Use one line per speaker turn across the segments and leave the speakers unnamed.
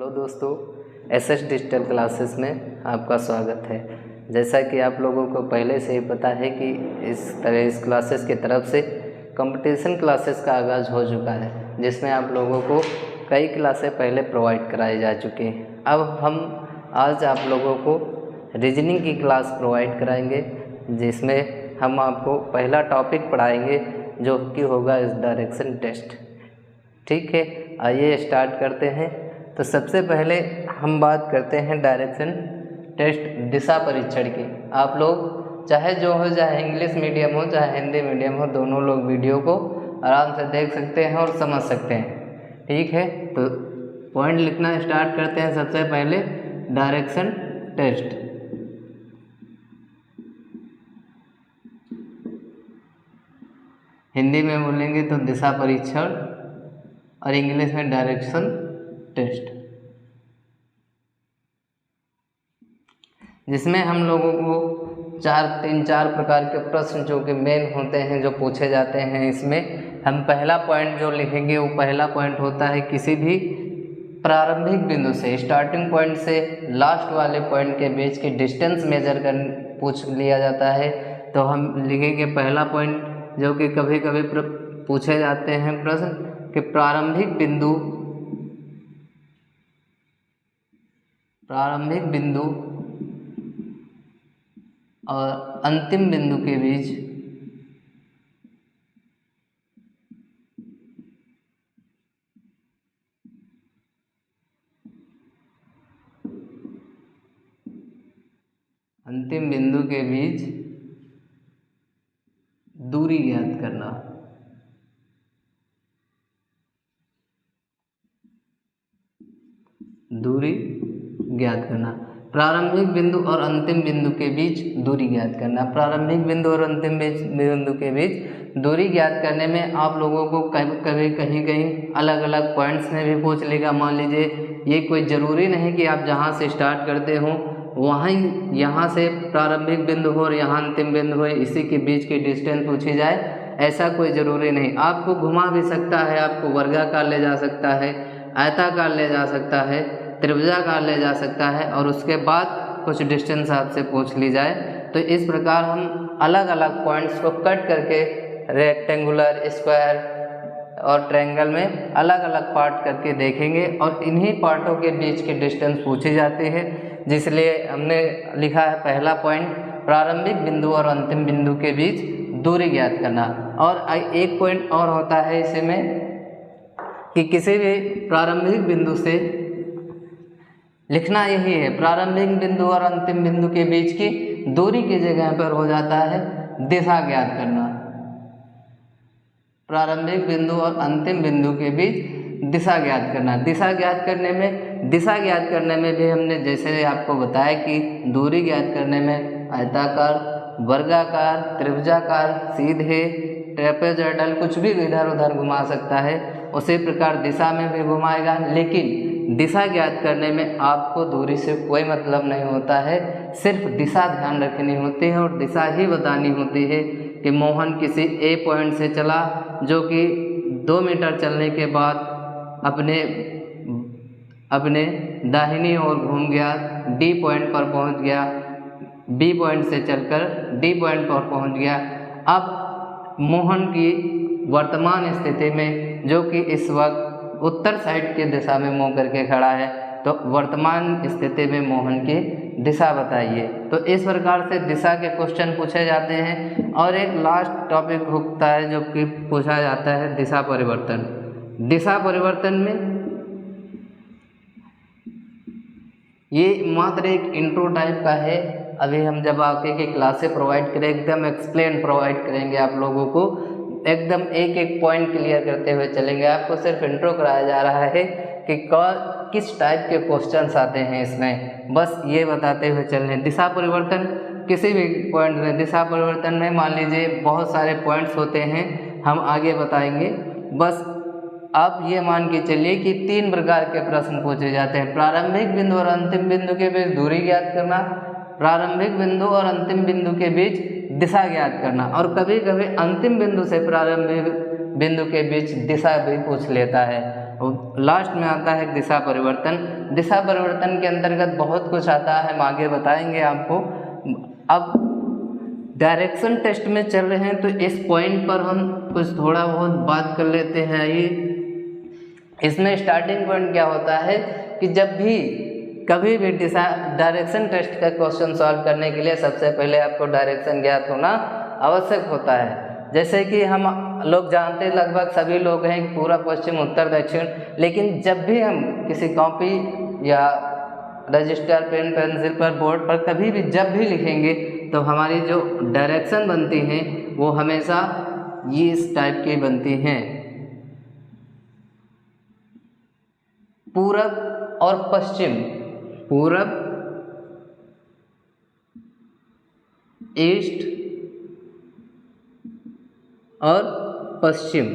Hello दोस्तों, SS digital classes में आपका स्वागत है। जैसा कि आप लोगों को पहले से ही पता है कि इस क्लासेस की तरफ से कंपटीशन क्लासेस का आगाज़ हो चुका है, जिसमें आप लोगों को कई क्लासें पहले प्रोवाइड कराई जा चुकी हैं। अब हम आज आप लोगों को रीजनिंग की क्लास प्रोवाइड कराएंगे, जिसमें हम आपको पहला टॉपिक पढ़ाएंगे जो कि होगा इस डायरेक्शन टेस्ट। ठीक है, आइए स्टार्ट करते हैं। तो सबसे पहले हम बात करते हैं डायरेक्शन टेस्ट दिशा परीक्षण की। आप लोग चाहे जो हो, चाहे इंग्लिश मीडियम हो चाहे हिंदी मीडियम हो, दोनों लोग वीडियो को आराम से देख सकते हैं और समझ सकते हैं। ठीक है, तो पॉइंट लिखना स्टार्ट करते हैं। सबसे पहले डायरेक्शन टेस्ट। हिंदी में बोलेंगे तो दिशा परीक्षण और इंग्लिश में डायरेक्शन टेस्ट, जिसमें हम लोगों को तीन चार प्रकार के प्रश्न जो कि मेन होते हैं जो पूछे जाते हैं। इसमें हम पहला पॉइंट जो लिखेंगे वो पहला पॉइंट होता है किसी भी प्रारंभिक बिंदु से, स्टार्टिंग पॉइंट से लास्ट वाले पॉइंट के बीच की डिस्टेंस मेजर कर पूछ लिया जाता है। तो हम लिखेंगे पहला पॉइंट जो कि कभी कभी पूछे जाते हैं प्रश्न कि प्रारंभिक बिंदु और अंतिम बिंदु के बीच दूरी ज्ञात करना। दूरी ज्ञात करना, प्रारंभिक बिंदु और अंतिम बिंदु के बीच दूरी ज्ञात करना। प्रारंभिक बिंदु और अंतिम बिंदु के बीच दूरी ज्ञात करने में आप लोगों को कभी कहीं अलग अलग पॉइंट्स में भी पूछ लेगा। मान लीजिए ये कोई ज़रूरी नहीं कि आप जहाँ से स्टार्ट करते हो वहाँ यहाँ से प्रारंभिक बिंदु हो और यहाँ अंतिम बिंदु हो, इसी के बीच की डिस्टेंस पूछी जाए, ऐसा कोई ज़रूरी नहीं। आपको घुमा भी सकता है, आपको वर्गाकार ले जा सकता है, आयताकार ले जा सकता है, त्रिभुजाकार ले जा सकता है और उसके बाद कुछ डिस्टेंस आपसे पूछ ली जाए। तो इस प्रकार हम अलग अलग पॉइंट्स को कट करके रेक्टेंगुलर, स्क्वायर और ट्रायंगल में अलग अलग पार्ट करके देखेंगे और इन्हीं पार्टों के बीच की डिस्टेंस पूछी जाती है। जिसलिए हमने लिखा है पहला पॉइंट प्रारंभिक बिंदु और अंतिम बिंदु के बीच दूरी ज्ञात करना। और एक पॉइंट और होता है इसमें कि किसी भी प्रारंभिक बिंदु से लिखना यही है, प्रारंभिक बिंदु और अंतिम बिंदु के बीच की दूरी की जगह पर हो जाता है दिशा ज्ञात करना। प्रारंभिक बिंदु और अंतिम बिंदु के बीच दिशा ज्ञात करना। दिशा ज्ञात करने में भी हमने जैसे आपको बताया कि दूरी ज्ञात करने में आयताकार, वर्गाकार, त्रिभुजाकार, सीधे, ट्रेपेजॉइडल कुछ भी इधर उधर घुमा सकता है। उसी प्रकार दिशा में भी घुमाएगा, लेकिन दिशा ज्ञात करने में आपको दूरी से कोई मतलब नहीं होता है, सिर्फ दिशा ध्यान रखनी होती है और दिशा ही बतानी होती है कि मोहन किसी ए पॉइंट से चला जो कि 2 मीटर चलने के बाद अपने दाहिनी ओर घूम गया, डी पॉइंट पर पहुंच गया, बी पॉइंट से चलकर डी पॉइंट पर पहुंच गया। अब मोहन की वर्तमान स्थिति में जो कि इस वक्त उत्तर साइड की दिशा में मुँह करके खड़ा है, तो वर्तमान स्थिति में मोहन की दिशा बताइए। तो इस प्रकार से दिशा के क्वेश्चन पूछे जाते हैं। और एक लास्ट टॉपिक होता है जो कि पूछा जाता है दिशा परिवर्तन। दिशा परिवर्तन में ये मात्र एक इंट्रो टाइप का है। अभी हम जब आगे की क्लासें प्रोवाइड करें एकदम एक्सप्लेन प्रोवाइड करेंगे, आप लोगों को एकदम एक एक पॉइंट क्लियर करते हुए चलेंगे। आपको सिर्फ इंट्रो कराया जा रहा है कि किस टाइप के क्वेश्चंस आते हैं इसमें, बस ये बताते हुए चल रहे हैं। दिशा परिवर्तन किसी भी पॉइंट में, दिशा परिवर्तन में मान लीजिए बहुत सारे पॉइंट्स होते हैं, हम आगे बताएंगे। बस आप ये मान के चलिए कि 3 प्रकार के प्रश्न पूछे जाते हैं। प्रारंभिक बिंदु और अंतिम बिंदु के बीच दूरी ज्ञात करना, प्रारंभिक बिंदु और अंतिम बिंदु के बीच दिशा ज्ञात करना, और कभी कभी अंतिम बिंदु से प्रारंभिक बिंदु के बीच दिशा भी पूछ लेता है। और लास्ट में आता है दिशा परिवर्तन। दिशा परिवर्तन के अंतर्गत बहुत कुछ आता है, हम आगे बताएंगे आपको। अब डायरेक्शन टेस्ट में चल रहे हैं तो इस पॉइंट पर हम कुछ थोड़ा बहुत बात कर लेते हैं। ये इसमें स्टार्टिंग पॉइंट क्या होता है कि जब भी कभी भी डायरेक्शन टेस्ट का क्वेश्चन सॉल्व करने के लिए सबसे पहले आपको डायरेक्शन ज्ञात होना आवश्यक होता है। जैसे कि हम लोग जानते हैं, लगभग सभी लोग हैं कि पूरा पश्चिम उत्तर दक्षिण, लेकिन जब भी हम किसी कॉपी या रजिस्टर पेन पेंसिल पर बोर्ड पर कभी भी जब भी लिखेंगे तो हमारी जो डायरेक्शन बनती हैं वो हमेशा ये इस टाइप की बनती हैं, पूरब और पश्चिम, पूरब, ईस्ट और पश्चिम,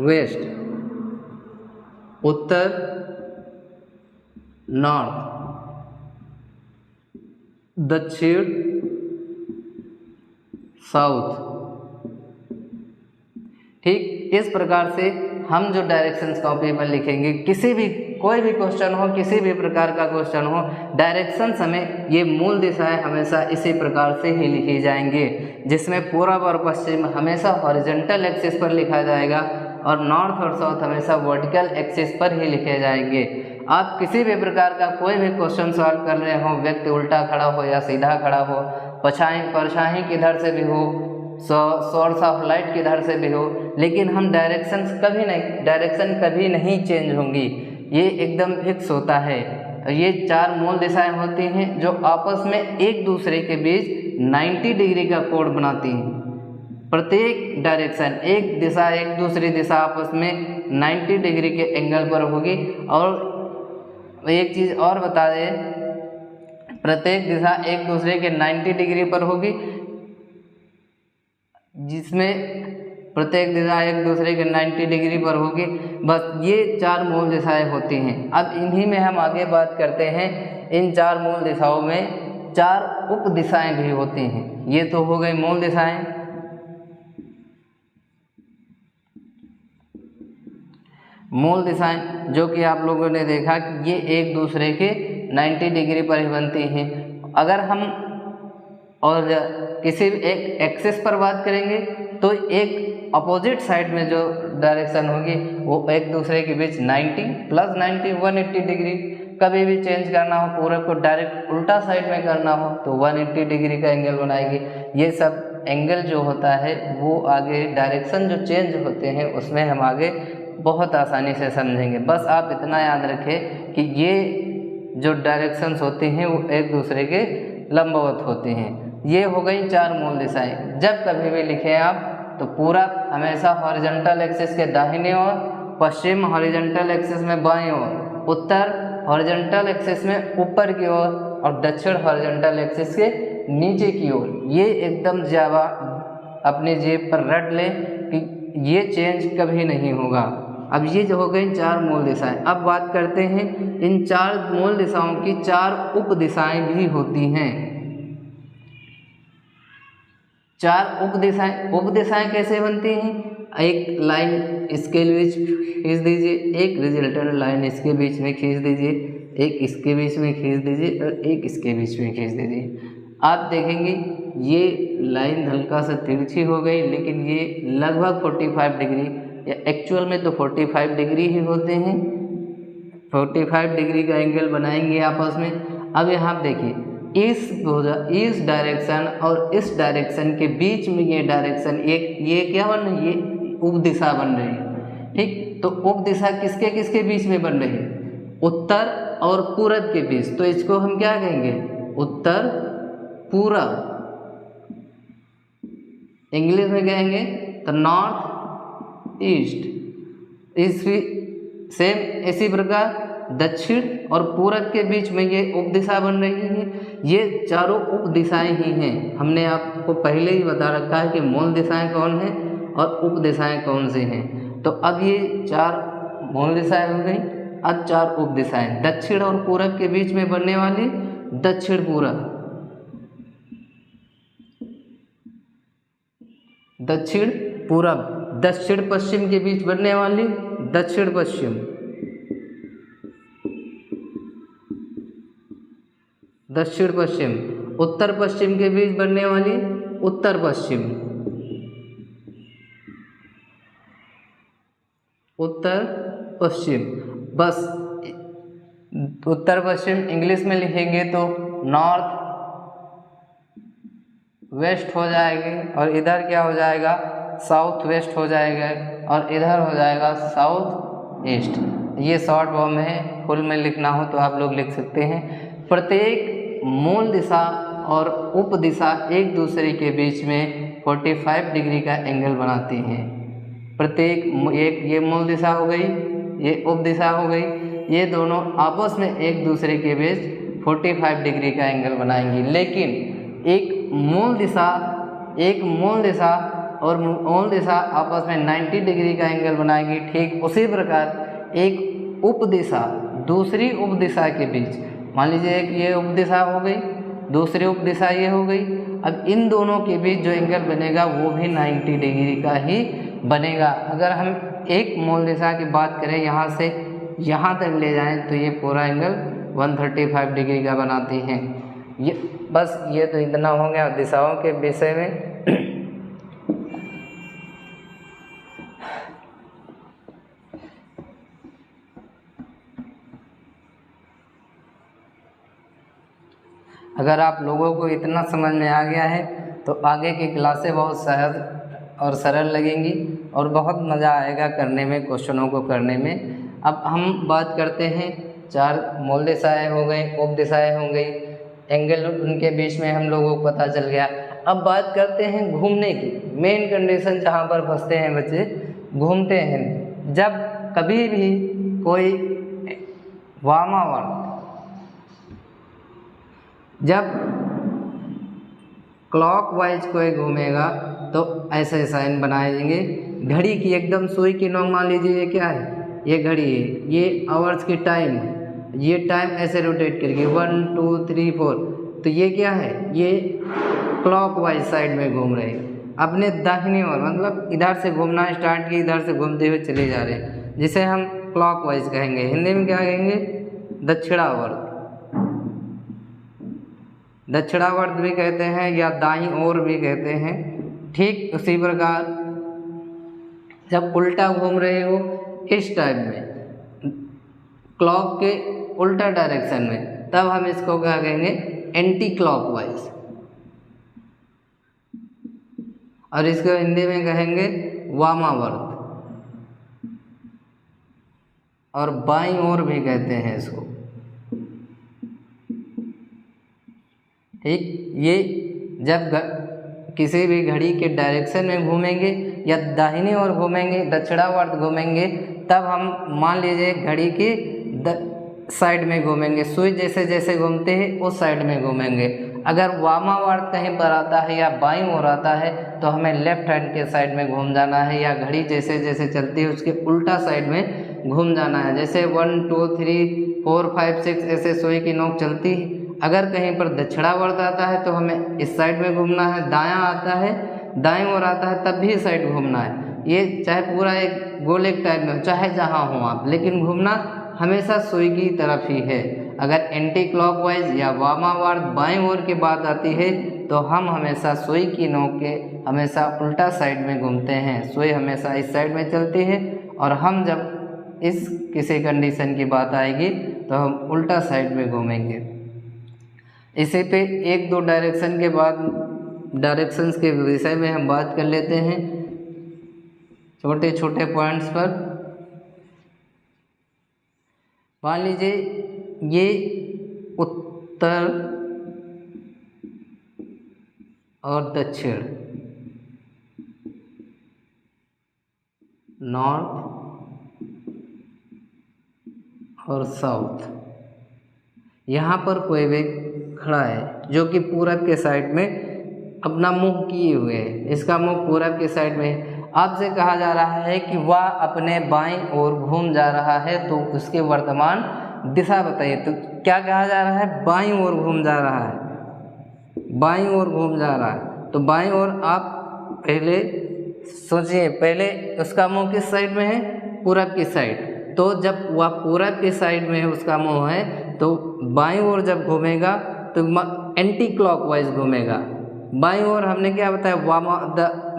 वेस्ट, उत्तर, नॉर्थ, दक्षिण, साउथ। ठीक इस प्रकार से हम जो डायरेक्शंस कॉपी पर लिखेंगे, किसी भी कोई भी क्वेश्चन हो, किसी भी प्रकार का क्वेश्चन हो, डायरेक्शंस हमें ये मूल दिशाएं हमेशा इसी प्रकार से ही लिखी जाएंगे, जिसमें पूरब और पश्चिम हमेशा हॉरिजॉन्टल एक्सिस पर लिखा जाएगा और नॉर्थ और साउथ हमेशा वर्टिकल एक्सिस पर ही लिखे जाएंगे। आप किसी भी प्रकार का कोई भी क्वेश्चन सॉल्व कर रहे हो, व्यक्ति उल्टा खड़ा हो या सीधा खड़ा हो, परछाई किधर से भी हो, सोर्स ऑफ लाइट किधर से भी हो, लेकिन हम डायरेक्शन कभी नहीं चेंज होंगी, ये एकदम फिक्स होता है। ये चार मूल दिशाएं होती हैं जो आपस में एक दूसरे के बीच 90 डिग्री का कोण बनाती हैं। प्रत्येक डायरेक्शन, एक दिशा एक दूसरी दिशा आपस में 90 डिग्री के एंगल पर होगी। और एक चीज़ और बता दें, प्रत्येक दिशा एक दूसरे के 90 डिग्री पर होगी, जिसमें प्रत्येक दिशा एक दूसरे के 90 डिग्री पर होगी। बस ये चार मूल दिशाएं होती हैं। अब इन्हीं में हम आगे बात करते हैं। इन चार मूल दिशाओं में चार उप दिशाएं भी होती हैं। ये तो हो गई मूल दिशाएं। मूल दिशाएं जो कि आप लोगों ने देखा कि ये एक दूसरे के 90 डिग्री पर ही बनती हैं। अगर हम और किसी भी एक एक्सिस पर बात करेंगे तो एक अपोजिट साइड में जो डायरेक्शन होगी वो एक दूसरे के बीच 90 + 90 180 डिग्री। कभी भी चेंज करना हो, पूरब को डायरेक्ट उल्टा साइड में करना हो तो 180 डिग्री का एंगल बनाएगी। ये सब एंगल जो होता है वो आगे डायरेक्शन जो चेंज होते हैं उसमें हम आगे बहुत आसानी से समझेंगे। बस आप इतना याद रखें कि ये जो डायरेक्शंस होती हैं वो एक दूसरे के लंबवत होती हैं। ये हो गई चार मूल दिशाएं। जब कभी भी लिखें आप तो पूरब हमेशा हॉरिजॉन्टल एक्सिस के दाहिने ओर, पश्चिम हॉरिजॉन्टल एक्सिस में बाईं ओर, उत्तर हॉरिजॉन्टल एक्सिस में ऊपर की ओर और दक्षिण हॉरिजॉन्टल एक्सिस के नीचे की ओर। ये एकदम जावा अपनी जेब पर रट लें कि ये चेंज कभी नहीं होगा। अब ये जो हो गई चार मूल दिशाएं। अब बात करते हैं इन चार मूल दिशाओं की चार उप दिशाएं भी होती हैं। चार उप दिशाएं कैसे बनती हैं? एक लाइन इसके बीच खींच दीजिए, एक रिजल्टेंट लाइन इसके बीच में खींच दीजिए, एक इसके बीच में खींच दीजिए और एक इसके बीच में खींच दीजिए। आप देखेंगे ये लाइन हल्का सा तिरछी हो गई, लेकिन ये लगभग 45 डिग्री या एक्चुअल में तो 45 डिग्री ही होते हैं। 45 डिग्री का एंगल बनाएंगे आपस में। अब यहाँ देखिए इस डायरेक्शन और इस डायरेक्शन के बीच में ये डायरेक्शन ये क्या बन रही है? ये उप दिशा बन रही है। ठीक, तो उप दिशा किसके किसके बीच में बन रही है? उत्तर और पूरब के बीच। तो इसको हम क्या कहेंगे? उत्तर पूरब। इंग्लिश में कहेंगे तो नॉर्थ ईस्ट। सेम इसी प्रकार दक्षिण और पूरब के बीच में ये उप दिशा बन रही है। ये चारों उप दिशाएं ही हैं। हमने आपको पहले ही बता रखा है कि मूल दिशाएं कौन हैं और उप दिशाएं कौन सी हैं। तो अब ये चार मूल दिशाएं हो गई। अब चार उप दिशाएं दक्षिण और पूरब के बीच में बनने वाली दक्षिण पूरब, दक्षिण पूरब, दक्षिण पश्चिम के बीच बनने वाली दक्षिण पश्चिम, दक्षिण पश्चिम, उत्तर पश्चिम के बीच बनने वाली उत्तर पश्चिम, उत्तर पश्चिम। बस उत्तर पश्चिम इंग्लिश में लिखेंगे तो नॉर्थ वेस्ट हो जाएगी, और इधर क्या हो जाएगा, साउथ वेस्ट हो जाएगा, और इधर हो जाएगा साउथ ईस्ट। ये शॉर्ट फॉर्म है, फुल में लिखना हो तो आप लोग लिख सकते हैं। प्रत्येक मूल दिशा और उप दिशा एक दूसरे के बीच में 45 डिग्री का एंगल बनाती हैं। प्रत्येक एक ये मूल दिशा हो गई, ये उप दिशा हो गई, ये दोनों आपस में एक दूसरे के बीच 45 डिग्री का एंगल बनाएंगी। लेकिन एक मूल दिशा और मूल दिशा आपस में 90 डिग्री का एंगल बनाएगी। ठीक उसी प्रकार एक उप दिशा दूसरी उप दिशा के बीच, मान लीजिए एक ये उप दिशा हो गई, दूसरी उप दिशा ये हो गई, अब इन दोनों के बीच जो एंगल बनेगा वो भी 90 डिग्री का ही बनेगा। अगर हम एक मूल दिशा की बात करें, यहाँ से यहाँ तक ले जाएं तो ये पूरा एंगल 135 डिग्री का बनाती हैं। ये बस ये तो इतना हो गया दिशाओं के विषय में। अगर आप लोगों को इतना समझ में आ गया है तो आगे की क्लासें बहुत सहज और सरल लगेंगी और बहुत मज़ा आएगा करने में, क्वेश्चनों को करने में। अब हम बात करते हैं, 4 मूल दिशाएँ हो गई, उप दिशाएँ हो गई, एंगल उनके बीच में हम लोगों को पता चल गया। अब बात करते हैं घूमने की। मेन कंडीशन जहाँ पर फंसते हैं बच्चे, घूमते हैं जब कभी भी कोई वामावर्त, जब क्लॉकवाइज कोई घूमेगा तो ऐसे साइन बनाएंगे। घड़ी की एकदम सुई की नोक, मान लीजिए ये क्या है, ये घड़ी है, ये आवर्स की टाइम, ये टाइम ऐसे रोटेट करेगी 1 2 3 4, तो ये क्या है, ये क्लॉकवाइज साइड में घूम रहे हैं। अपने दाहिनी ओर मतलब इधर से घूमना स्टार्ट किए, इधर से घूमते हुए चले जा रहे हैं, जिसे हम क्लॉकवाइज कहेंगे। हिंदी में क्या कहेंगे, दक्षिणावर्त, दक्षिणावर्त भी कहते हैं या दाईं ओर भी कहते हैं। ठीक उसी प्रकार जब उल्टा घूम रहे हो इस टाइम में, क्लॉक के उल्टा डायरेक्शन में, तब हम इसको क्या कहेंगे, एंटी क्लॉकवाइज, और इसको हिंदी में कहेंगे वामावर्त, और बाईं ओर भी कहते हैं इसको। ठीक, ये जब किसी भी घड़ी के डायरेक्शन में घूमेंगे या दाहिनी ओर घूमेंगे, दक्षिणावर्त घूमेंगे, तब हम मान लीजिए घड़ी के साइड में घूमेंगे, सुई जैसे जैसे घूमते हैं उस साइड में घूमेंगे। अगर वामावर्त कहीं पर आता है या बाईं ओर आता है तो हमें लेफ्ट हैंड के साइड में घूम जाना है, या घड़ी जैसे जैसे चलती है उसके उल्टा साइड में घूम जाना है। जैसे 1 2 3 4 5 6 ऐसे सुई की नोक चलती है। अगर कहीं पर दक्षिणावर्त आता है तो हमें इस साइड में घूमना है, दायां आता है, दाईं ओर आता है तब भी इस साइड घूमना है। ये चाहे पूरा एक गोले टाइप में हो, चाहे जहाँ हो आप, लेकिन घूमना हमेशा सुई की तरफ ही है। अगर एंटी क्लॉकवाइज या वामावर्त बाईं ओर की बात आती है तो हम हमेशा सुई की नोक के हमेशा उल्टा साइड में घूमते हैं। सुई हमेशा इस साइड में चलती है, और हम जब इस किसी कंडीशन की बात आएगी तो हम उल्टा साइड में घूमेंगे। इसी पे 1-2 डायरेक्शन के बाद डायरेक्शंस के विषय में हम बात कर लेते हैं छोटे छोटे पॉइंट्स पर। मान लीजिए ये उत्तर और दक्षिण, नॉर्थ और साउथ, यहाँ पर कोई भी खड़ा है जो कि पूरब के साइड में अपना मुंह किए हुए है, इसका मुंह पूरब के साइड में है। आपसे कहा जा रहा है कि वह अपने बाईं ओर घूम जा रहा है, तो उसके वर्तमान दिशा बताइए। तो क्या कहा जा रहा है, बाईं ओर घूम जा रहा है, बाईं ओर घूम जा रहा है। तो बाईं ओर आप पहले सोचिए, पहले उसका मुंह किस साइड में है? पूरब की साइड। तो जब वह पूरब की साइड में है, उसका मुंह है, तो बाईं ओर जब घूमेगा तो एंटी क्लॉकवाइज घूमेगा। बाईं ओर हमने क्या बताया?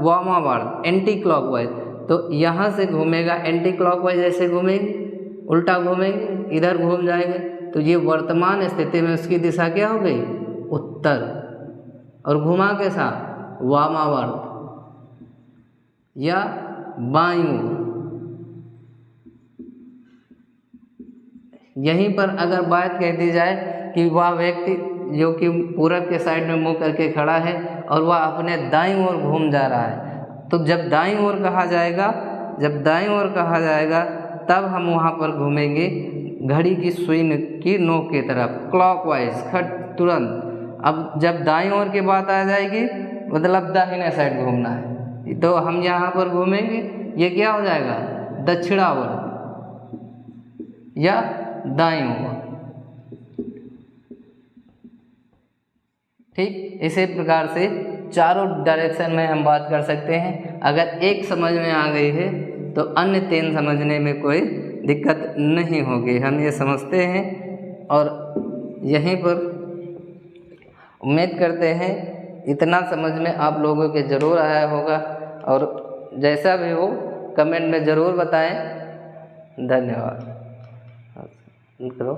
वामावर्त, एंटी क्लॉकवाइज। तो यहाँ से घूमेगा एंटी क्लॉकवाइज, ऐसे घूमेंगे, उल्टा घूमेंगे, इधर घूम जाएंगे। तो ये वर्तमान स्थिति में उसकी दिशा क्या हो गई? उत्तर। और घुमा के साथ वामावर्त या बाईं ओर। यहीं पर अगर बात कह दी जाए कि वह व्यक्ति जो कि पूरब के साइड में मुंह करके खड़ा है और वह अपने दाईं ओर घूम जा रहा है, तो जब दाईं ओर कहा जाएगा, तब हम वहाँ पर घूमेंगे घड़ी की सुई की नोक की तरफ, क्लॉकवाइज, खट तुरंत। अब जब दाईं ओर की बात आ जाएगी, मतलब दाहिने साइड घूमना है, तो हम यहाँ पर घूमेंगे, ये क्या हो जाएगा? दक्षिणावर्त या दाईं ओर। ठीक इसी प्रकार से चारों डायरेक्शन में हम बात कर सकते हैं। अगर एक समझ में आ गई है तो अन्य 3 समझने में कोई दिक्कत नहीं होगी, हम ये समझते हैं। और यहीं पर उम्मीद करते हैं इतना समझ में आप लोगों के ज़रूर आया होगा, और जैसा भी हो कमेंट में ज़रूर बताएं। धन्यवाद। करो।